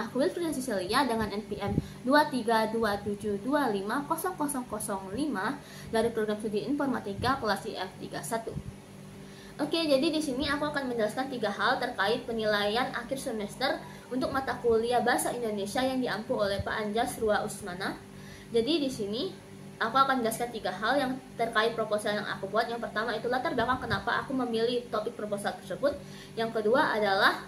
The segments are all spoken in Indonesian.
aku Wilfrieda Cecilia dengan NPM 2327250005 dari program studi informatika kelas IF31. Oke, jadi di sini aku akan menjelaskan 3 hal terkait penilaian akhir semester untuk mata kuliah Bahasa Indonesia yang diampu oleh Pak Anjas Rua Usmana. Jadi di sini aku akan menjelaskan 3 hal yang terkait proposal yang aku buat. Yang pertama itu latar belakang kenapa aku memilih topik proposal tersebut. Yang kedua adalah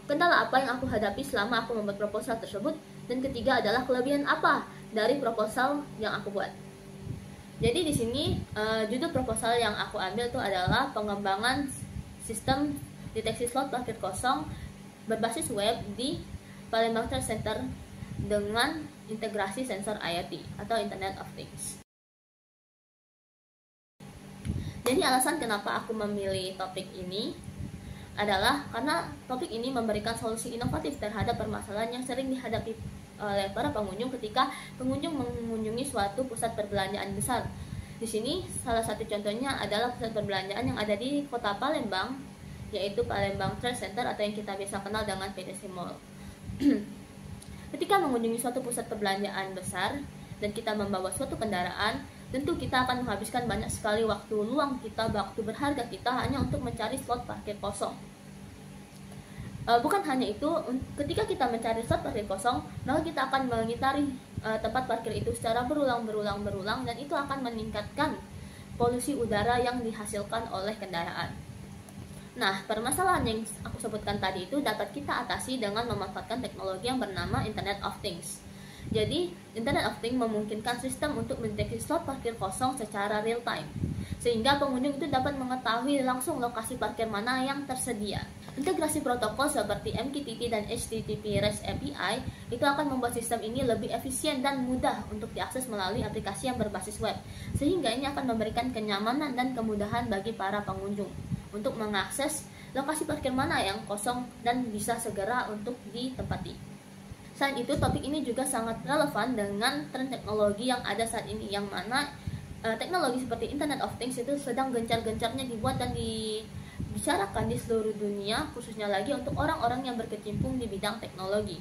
kendala apa yang aku hadapi selama aku membuat proposal tersebut. Dan ketiga adalah kelebihan apa dari proposal yang aku buat. Jadi di sini judul proposal yang aku ambil itu adalah pengembangan sistem deteksi slot parkir kosong berbasis web di Palembang Trade Center dengan integrasi sensor IoT atau Internet of Things. Jadi alasan kenapa aku memilih topik ini adalah karena topik ini memberikan solusi inovatif terhadap permasalahan yang sering dihadapi oleh para pengunjung ketika pengunjung mengunjungi suatu pusat perbelanjaan besar. Di sini salah satu contohnya adalah pusat perbelanjaan yang ada di Kota Palembang, yaitu Palembang Trade Center atau yang kita biasa kenal dengan PTC Mall. Ketika mengunjungi suatu pusat perbelanjaan besar dan kita membawa suatu kendaraan, tentu kita akan menghabiskan banyak sekali waktu luang kita, waktu berharga kita hanya untuk mencari slot parkir kosong. Bukan hanya itu, ketika kita mencari slot parkir kosong, maka kita akan mengitari tempat parkir itu secara berulang dan itu akan meningkatkan polusi udara yang dihasilkan oleh kendaraan. Nah, permasalahan yang aku sebutkan tadi itu dapat kita atasi dengan memanfaatkan teknologi yang bernama Internet of Things. Jadi, Internet of Things memungkinkan sistem untuk mendeteksi slot parkir kosong secara real time, sehingga pengunjung itu dapat mengetahui langsung lokasi parkir mana yang tersedia. Integrasi protokol seperti MQTT dan HTTP REST API itu akan membuat sistem ini lebih efisien dan mudah untuk diakses melalui aplikasi yang berbasis web, sehingga ini akan memberikan kenyamanan dan kemudahan bagi para pengunjung untuk mengakses lokasi parkir mana yang kosong dan bisa segera untuk ditempati. Selain itu, topik ini juga sangat relevan dengan tren teknologi yang ada saat ini, yang mana teknologi seperti Internet of Things itu sedang gencar-gencarnya dibuat dan dibicarakan di seluruh dunia, khususnya lagi untuk orang-orang yang berkecimpung di bidang teknologi.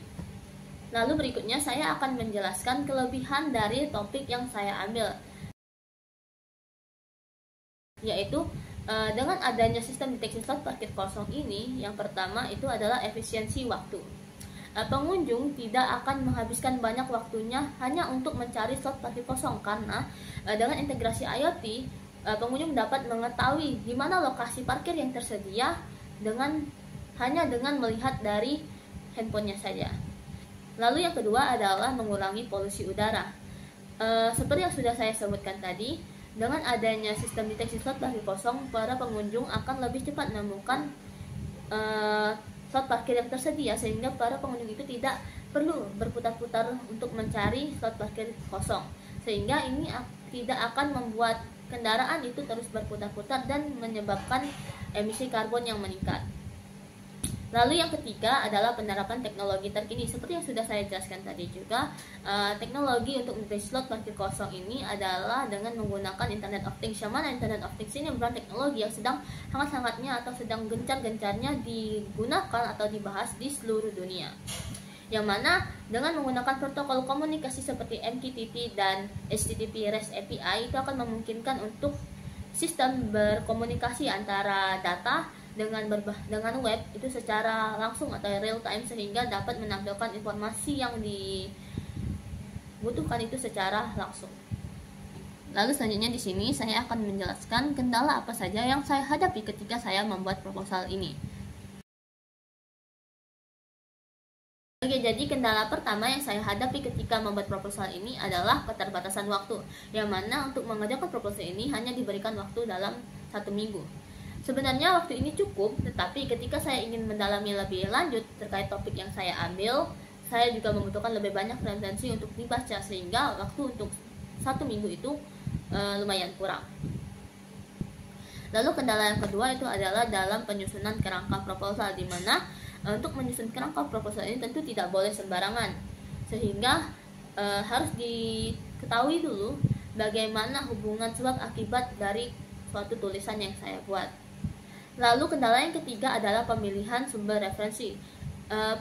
Lalu berikutnya saya akan menjelaskan kelebihan dari topik yang saya ambil, yaitu dengan adanya sistem deteksi slot parkir kosong ini, yang pertama itu adalah efisiensi waktu. Pengunjung tidak akan menghabiskan banyak waktunya hanya untuk mencari slot parkir kosong karena dengan integrasi IoT, pengunjung dapat mengetahui di mana lokasi parkir yang tersedia hanya dengan melihat dari handphonenya saja. Lalu yang kedua adalah mengurangi polusi udara. Seperti yang sudah saya sebutkan tadi, dengan adanya sistem deteksi slot parkir kosong, para pengunjung akan lebih cepat menemukan slot parkir yang tersedia, sehingga para pengunjung itu tidak perlu berputar-putar untuk mencari slot parkir kosong, sehingga ini tidak akan membuat kendaraan itu terus berputar-putar dan menyebabkan emisi karbon yang meningkat. Lalu yang ketiga adalah penerapan teknologi terkini. Seperti yang sudah saya jelaskan tadi juga, teknologi untuk mendeteksi slot parkir kosong ini adalah dengan menggunakan Internet of Things. Yang mana Internet of Things ini merupakan teknologi yang sedang hangat-hangatnya atau sedang gencar-gencarnya digunakan atau dibahas di seluruh dunia. Yang mana dengan menggunakan protokol komunikasi seperti MQTT dan HTTP REST API itu akan memungkinkan untuk sistem berkomunikasi antara data dengan web itu secara langsung atau real time, sehingga dapat menampilkan informasi yang dibutuhkan itu secara langsung. Lalu selanjutnya di sini saya akan menjelaskan kendala apa saja yang saya hadapi ketika saya membuat proposal ini. Oke, jadi kendala pertama yang saya hadapi ketika membuat proposal ini adalah keterbatasan waktu, yang mana untuk mengerjakan proposal ini hanya diberikan waktu dalam 1 minggu. Sebenarnya waktu ini cukup, tetapi ketika saya ingin mendalami lebih lanjut terkait topik yang saya ambil, saya juga membutuhkan lebih banyak referensi untuk dibaca, sehingga waktu untuk 1 minggu itu lumayan kurang. Lalu kendala yang kedua itu adalah dalam penyusunan kerangka proposal, di mana untuk menyusun kerangka proposal ini tentu tidak boleh sembarangan, sehingga harus diketahui dulu bagaimana hubungan sebab akibat dari suatu tulisan yang saya buat. Lalu kendala yang ketiga adalah pemilihan sumber referensi.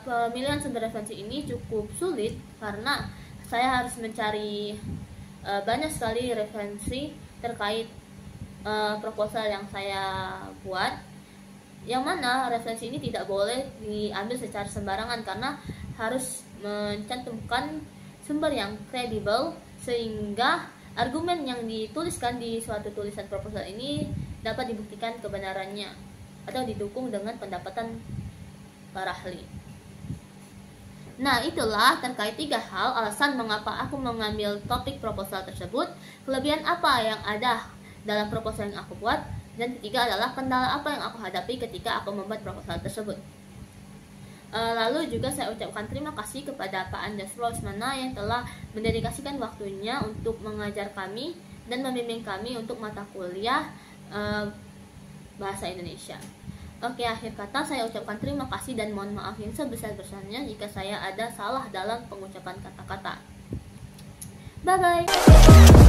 Pemilihan sumber referensi ini cukup sulit karena saya harus mencari banyak sekali referensi terkait proposal yang saya buat, yang mana referensi ini tidak boleh diambil secara sembarangan karena harus mencantumkan sumber yang kredibel sehingga argumen yang dituliskan di suatu tulisan proposal ini dapat dibuktikan kebenarannya atau didukung dengan pendapatan para ahli. Nah, itulah terkait 3 hal alasan mengapa aku mengambil topik proposal tersebut, kelebihan apa yang ada dalam proposal yang aku buat, dan ketiga adalah kendala apa yang aku hadapi ketika aku membuat proposal tersebut. Lalu juga saya ucapkan terima kasih kepada Pak Anjas Rosmana yang telah mendedikasikan waktunya untuk mengajar kami dan membimbing kami untuk mata kuliah bahasa Indonesia. Oke, akhir kata saya ucapkan terima kasih dan mohon maaf yang sebesar-besarnya jika saya ada salah dalam pengucapan kata-kata. Bye-bye.